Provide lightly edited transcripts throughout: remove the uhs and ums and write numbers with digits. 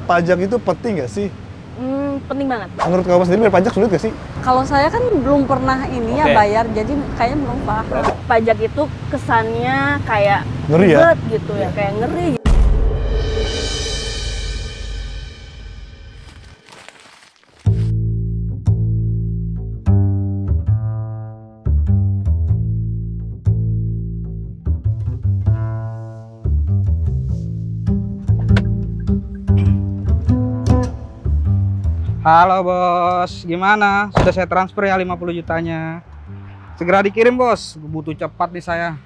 Pajak itu penting nggak sih? Penting banget. Menurut kamu sendiri bayar pajak sulit nggak sih? Kalau saya kan belum pernah ini ya bayar, jadi kayaknya belum paham. Pajak itu kesannya kayak Ngeri ya? ribet gitu ya, kayak ngeri. Halo bos, gimana? Sudah saya transfer ya 50 jutanya. Segera dikirim bos, butuh cepat nih saya.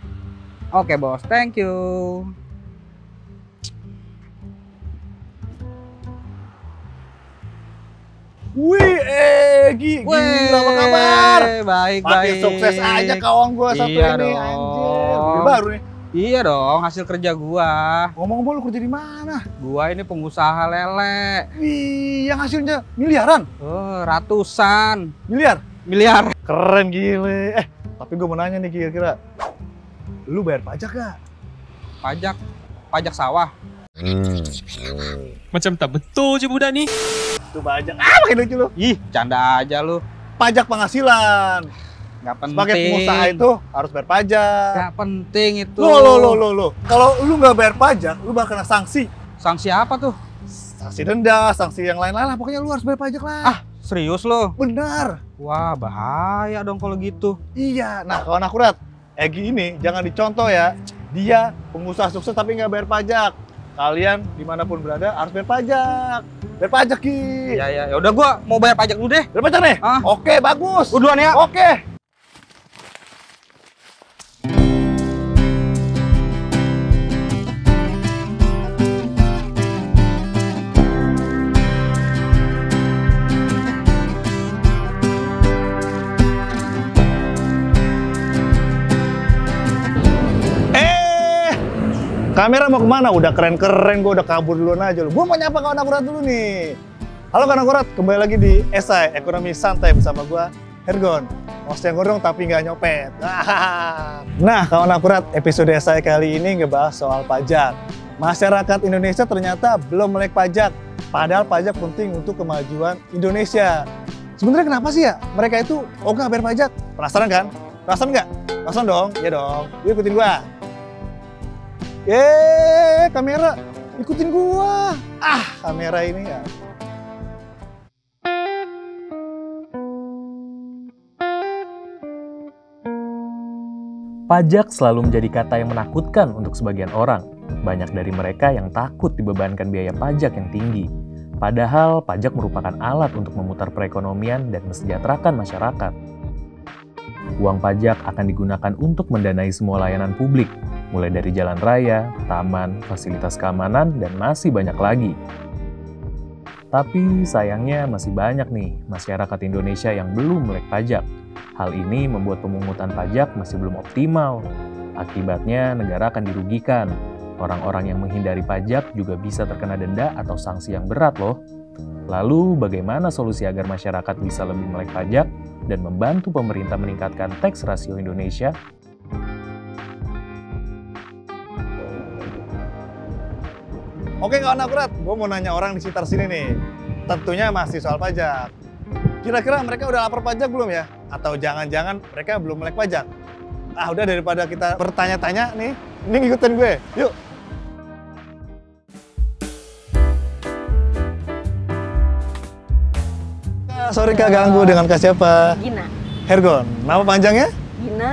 Oke bos, thank you. Wih, Egi, gila apa kabar? Baik, Makin baik. sukses aja kawan gua satu Iya ini, dong. anjir. Mobil baru nih. Iya dong, hasil kerja gua. Ngomong-ngomong lu kerja di mana? Gua ini pengusaha lele. Wih, yang hasilnya miliaran? Oh, ratusan. Miliar? Keren gile. Tapi gua mau nanya nih kira-kira, lu bayar pajak gak? Pajak sawah. Macam tak betul je budak ni. Itu pajak. Makin lucu lu. Ih, canda aja lu. Pajak penghasilan. Nggak penting. Sebagai pengusaha itu harus bayar pajak. Nggak penting itu. Loh. Kalau lu nggak bayar pajak, lu bakal kena sanksi. Sanksi apa tuh? Sanksi denda, sanksi yang lain-lain lah. Pokoknya lu harus bayar pajak lah. Ah, serius lo? Benar. Wah, bahaya dong kalau gitu. Iya. Nah, kawan akurat, Egi ini jangan dicontoh ya. Dia pengusaha sukses tapi nggak bayar pajak. Kalian dimanapun berada harus bayar pajak. Bayar pajak, Ki. Ya udah gua mau bayar pajak dulu deh. Bayar pajak nih? Ah. Oke, bagus. Gua duluan ya. Oke. Kamera mau kemana? Udah keren-keren, gue udah kabur duluan aja lu. Gue mau nyapa kawan akurat dulu nih. Halo kawan akurat, kembali lagi di Esai Ekonomi Santai bersama gue, Hergon. Host yang gondrong tapi nggak nyopet. Nah kawan akurat, episode Esai kali ini ngebahas soal pajak. Masyarakat Indonesia ternyata belum melek pajak, padahal pajak penting untuk kemajuan Indonesia. Sebenarnya kenapa sih ya mereka itu ogah bayar pajak? Penasaran kan? Penasaran nggak? Penasaran dong? Iya dong. Yuk ikutin gue. Kamera, ikutin gua. Kamera ini ya. Pajak selalu menjadi kata yang menakutkan untuk sebagian orang. Banyak dari mereka yang takut dibebankan biaya pajak yang tinggi. Padahal pajak merupakan alat untuk memutar perekonomian dan mesejahterakan masyarakat. Uang pajak akan digunakan untuk mendanai semua layanan publik, mulai dari jalan raya, taman, fasilitas keamanan, dan masih banyak lagi. Tapi sayangnya masih banyak nih masyarakat Indonesia yang belum melek pajak. Hal ini membuat pemungutan pajak masih belum optimal. Akibatnya negara akan dirugikan. Orang-orang yang menghindari pajak juga bisa terkena denda atau sanksi yang berat loh. Lalu bagaimana solusi agar masyarakat bisa lebih melek pajak dan membantu pemerintah meningkatkan tax ratio Indonesia? Oke kawan akurat, gue mau nanya orang di sekitar sini nih. Tentunya masih soal pajak. Kira-kira mereka udah lapor pajak belum ya? Atau jangan-jangan mereka belum melek pajak? Udah daripada kita bertanya-tanya nih, ini ngikutin gue. Yuk. Sorry Kak, ganggu dengan Kak siapa? Gina. Hergon. Nama panjangnya? Gina.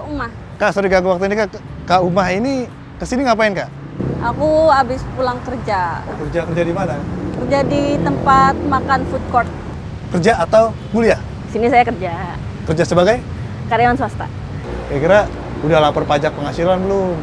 Umah. Kak, sorry ganggu waktu ini Kak. Kak Umah ini kesini ngapain Kak? Aku habis pulang kerja. Kerja di mana? Kerja di tempat makan food court. Kerja atau kuliah? Sini saya kerja. Kerja sebagai? Karyawan swasta. Kira-kira udah lapor pajak penghasilan belum?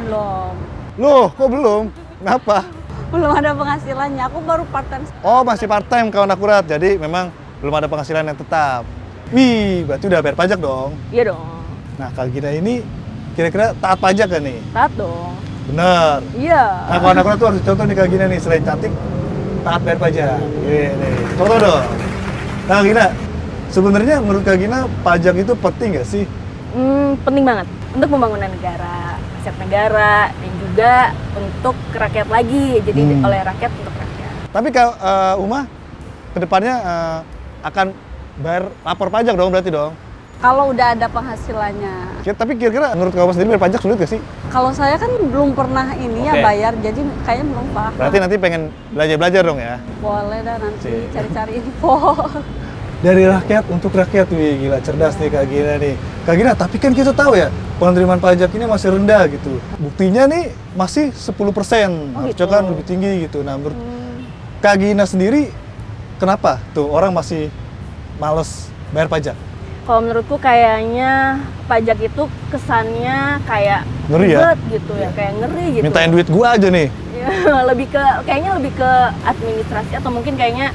Belum. Loh, kok belum? Kenapa? Belum ada penghasilannya. Aku baru part-time. Oh, masih part-time kawan akurat. Jadi memang belum ada penghasilan yang tetap. Wih, berarti udah bayar pajak dong? Iya dong. Nah, Kak Gina ini kira-kira taat pajak kan nih? Taat dong. Bener. Iya. Nah, kawan akurat tuh harus contoh nih Kak Gina nih. Selain cantik, taat bayar pajak. Ini, contoh dong. Nah, Kak Gina, sebenarnya menurut Kak Gina, pajak itu penting nggak sih? Penting banget untuk pembangunan negara. aset negara dan juga untuk rakyat lagi. Jadi oleh rakyat untuk rakyat. Tapi kalau Uma kedepannya akan bayar lapor pajak dong berarti dong? Kalau udah ada penghasilannya. Tapi kira-kira menurut kamu sendiri bayar pajak sulit gak sih? Kalau saya kan belum pernah ini ya bayar, jadi kayaknya belum paham. Berarti nanti pengen belajar-belajar dong ya? Boleh dah nanti cari-cari info. Dari rakyat untuk rakyat, wih gila cerdas nih Kak Gina nih. Kak Gina, tapi kan kita tahu ya penerimaan pajak ini masih rendah gitu. Buktinya nih masih 10%, harusnya kan lebih tinggi gitu. Nah menurut Kak Gina sendiri, kenapa tuh orang masih males bayar pajak? Kalau menurutku kayaknya pajak itu kesannya kayak ngeri ya? Gitu ya, kayak ngeri gitu. Mintain duit gua aja nih. Kayaknya lebih ke administrasi atau mungkin kayaknya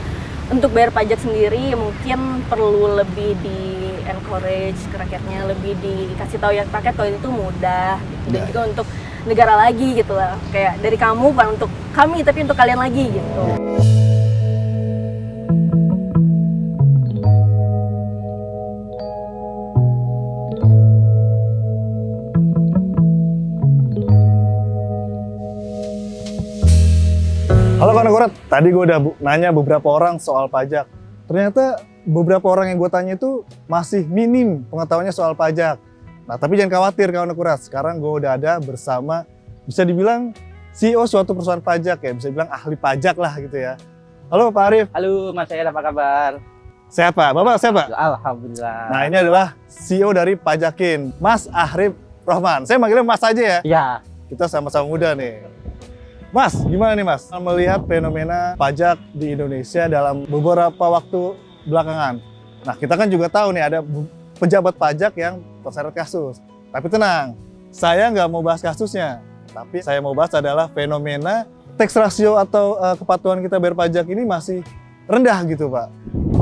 untuk bayar pajak sendiri mungkin perlu lebih di encourage ke rakyatnya, lebih dikasih tahu ya rakyat kalau itu mudah gitu. Dan juga untuk negara lagi gitu lah. Kayak dari kamu bukan untuk kami tapi untuk kalian lagi gitu. Halo Kak Nakurat, tadi gue udah nanya beberapa orang soal pajak. Ternyata beberapa orang yang gue tanya itu masih minim pengetahuannya soal pajak. Nah tapi jangan khawatir Kak Nakurat, sekarang gue udah ada bersama, bisa dibilang CEO suatu perusahaan pajak ya, bisa dibilang ahli pajak lah gitu ya. Halo Pak Arif. Halo Mas Syed, apa kabar? Sehat Pak, Bapak sehat Pak? Alhamdulillah. Nah ini adalah CEO dari Pajakin, Mas Arif Rohman. Saya manggilnya Mas aja ya? Ya. Kita sama-sama muda nih. Mas, gimana nih Mas melihat fenomena pajak di Indonesia dalam beberapa waktu belakangan? Nah, kita kan juga tahu nih ada pejabat pajak yang terseret kasus. Tapi tenang, saya nggak mau bahas kasusnya. Tapi saya mau bahas adalah fenomena tax ratio atau kepatuhan kita bayar pajak ini masih rendah gitu Pak.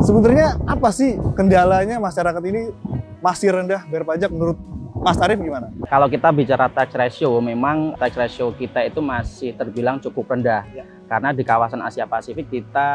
Sebenarnya apa sih kendalanya masyarakat ini masih rendah bayar pajak menurut Mas Arif gimana? Kalau kita bicara tax ratio, memang tax ratio kita itu masih terbilang cukup rendah. Ya. Karena di kawasan Asia Pasifik kita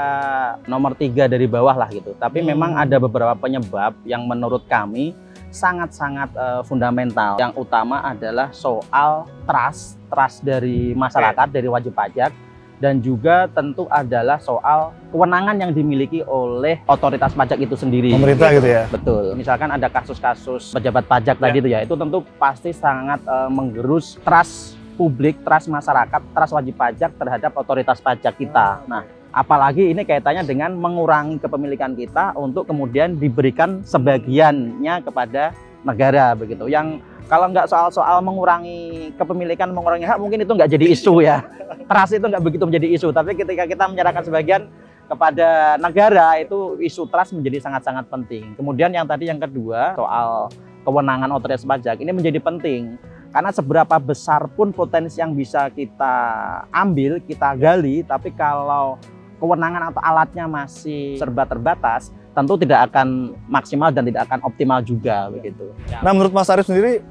nomor 3 dari bawah lah gitu. Tapi memang ada beberapa penyebab yang menurut kami sangat-sangat fundamental. Yang utama adalah soal trust dari masyarakat, dari wajib pajak. Dan juga tentu adalah soal kewenangan yang dimiliki oleh otoritas pajak itu sendiri. Pemerintah gitu ya? Betul. Misalkan ada kasus-kasus pejabat pajak tadi itu ya, itu tentu pasti sangat menggerus trust publik, trust masyarakat, trust wajib pajak terhadap otoritas pajak kita. Nah, apalagi ini kaitannya dengan mengurangi kepemilikan kita untuk kemudian diberikan sebagiannya kepada negara begitu. Yang kalau nggak soal mengurangi kepemilikan, mengurangi hak, mungkin itu nggak jadi isu ya. Trust itu nggak begitu menjadi isu, tapi ketika kita menyerahkan sebagian kepada negara, itu isu trust menjadi sangat-sangat penting. Kemudian yang kedua, soal kewenangan otoritas pajak, ini menjadi penting. Karena seberapa besar pun potensi yang bisa kita ambil, kita gali, tapi kalau kewenangan atau alatnya masih serba terbatas, tentu tidak akan maksimal dan tidak akan optimal juga begitu. Nah, menurut Mas Arif sendiri,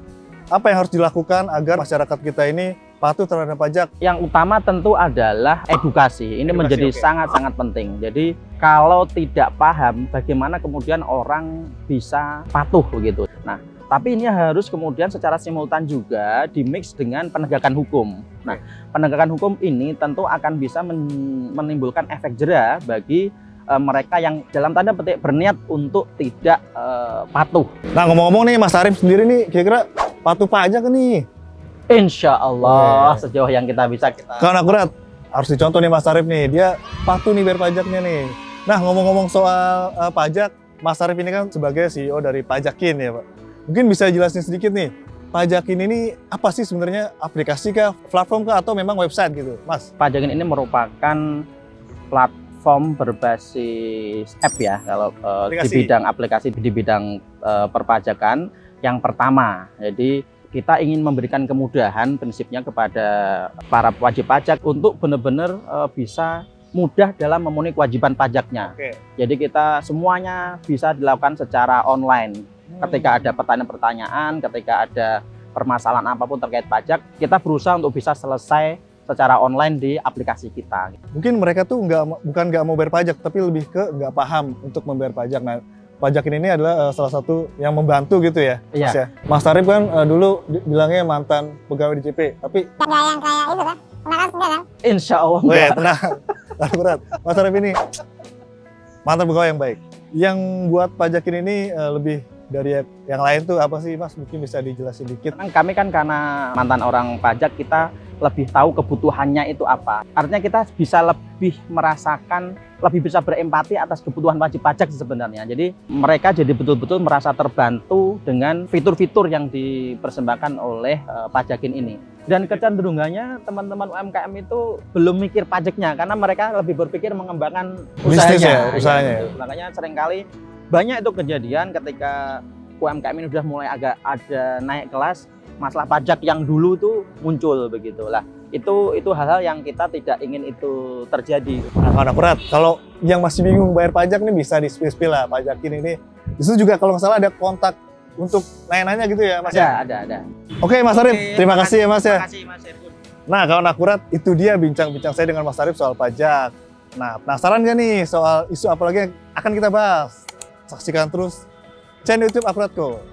apa yang harus dilakukan agar masyarakat kita ini patuh terhadap pajak? Yang utama tentu adalah edukasi. Ini menjadi sangat-sangat penting. Jadi kalau tidak paham, bagaimana kemudian orang bisa patuh begitu. Nah, tapi ini harus kemudian secara simultan juga dimix dengan penegakan hukum. Nah, penegakan hukum ini tentu akan bisa menimbulkan efek jera bagi mereka yang dalam tanda petik berniat untuk tidak patuh. Nah, ngomong-ngomong nih Mas Arif sendiri nih, kira-kira patuh pajak nih? Insya Allah, sejauh yang kita bisa. Kalau akurat, harus dicontoh nih Mas Arif nih, dia patuh nih bayar pajaknya nih. Nah, ngomong-ngomong soal pajak, Mas Arif ini kan sebagai CEO dari Pajakin ya Pak. Mungkin bisa jelasin sedikit nih, Pajakin ini apa sih sebenarnya? Aplikasi kah, platform kah, atau memang website gitu, Mas? Pajakin ini merupakan platform berbasis app ya, kalau di bidang aplikasi, di bidang perpajakan yang pertama. Jadi kita ingin memberikan kemudahan prinsipnya kepada para wajib pajak untuk benar-benar bisa mudah dalam memenuhi kewajiban pajaknya. Jadi kita semuanya bisa dilakukan secara online. Ketika ada pertanyaan-pertanyaan, ketika ada permasalahan apapun terkait pajak, kita berusaha untuk bisa selesai secara online di aplikasi kita. Mungkin mereka tuh bukan nggak mau bayar pajak, tapi lebih ke nggak paham untuk membayar pajak. Nah, pajakin ini adalah salah satu yang membantu gitu ya, Iya. Mas ya. Mas Arif kan dulu bilangnya mantan pegawai di JP, tapi Nggak yang kayak itu kan? Pernah kan enggak kan? Insya Allah oh ya enggak. tenang, berat. Mas Arif ini mantan pegawai yang baik. Yang buat pajakin ini lebih dari yang lain tuh apa sih Mas? Mungkin bisa dijelasin dikit. Kami kan karena mantan orang pajak, kita lebih tahu kebutuhannya itu apa. Artinya kita bisa lebih merasakan, lebih bisa berempati atas kebutuhan wajib pajak sebenarnya. Jadi mereka jadi betul-betul merasa terbantu dengan fitur-fitur yang dipersembahkan oleh pajakin ini. Dan kecenderungannya teman-teman UMKM itu belum mikir pajaknya karena mereka lebih berpikir mengembangkan Bisnis usahanya. ya, usahanya. Gitu. Makanya seringkali banyak itu kejadian ketika UMKM ini sudah mulai agak ada naik kelas, masalah pajak yang dulu tuh muncul begitu lah. Itu hal-hal yang kita tidak ingin itu terjadi. Nah, akurat. Kalau yang masih bingung bayar pajak nih bisa di spill lah pajakin ini. Di situ juga kalau nggak salah ada kontak untuk nanya-nanya gitu ya Mas ya? Ada. Oke Mas Arif, terima kasih ya Mas ya. Terima kasih Mas Ergun. Nah kawan akurat, itu dia bincang-bincang saya dengan Mas Arif soal pajak. Nah penasaran gak nih soal isu apa lagi yang akan kita bahas? Saksikan terus channel YouTube Akuratko.